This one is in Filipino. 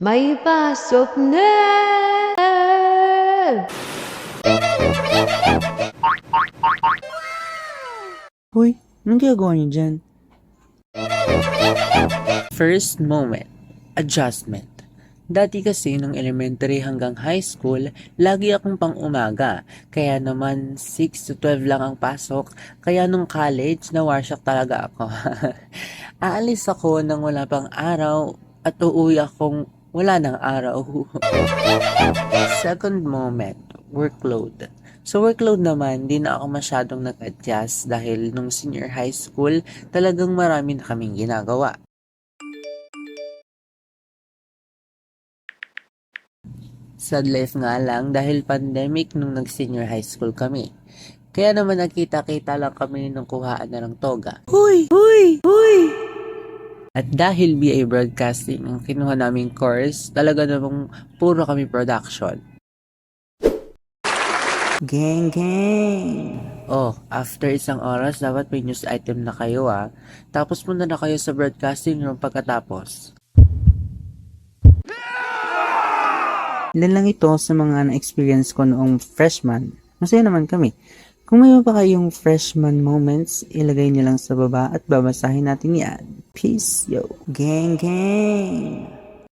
May pasok na! Hoy, anong ginagawa niyo dyan? First moment, adjustment. Dati kasi nung elementary hanggang high school, lagi akong pang umaga. Kaya naman 6 to 12 lang ang pasok. Kaya nung college, na-warshock talaga ako. Aalis ako nang wala pang araw at uuwi akong wala ng araw. Second moment, workload. Sa workload naman, di na ako masyadong nag-adjust dahil nung senior high school, talagang marami na kaming ginagawa. Sad life nga lang dahil pandemic nung nag-senior high school kami. Kaya naman nagkita-kita lang kami nung kuhaan na ng toga. Hoy! Hoy! Hoy! At dahil BA Broadcasting ang kinuha naming course, talaga namang puro kami production. Gang, gang! Oh, after isang oras, dapat may news item na kayo Tapos muna na kayo sa broadcasting room pagkatapos. Ilan lang ito sa mga na-experience ko noong freshman. Masaya naman kami. Kung may pa kayong freshman moments, ilagay niyo lang sa baba at babasahin natin yan. Peace, yo! Gang, gang!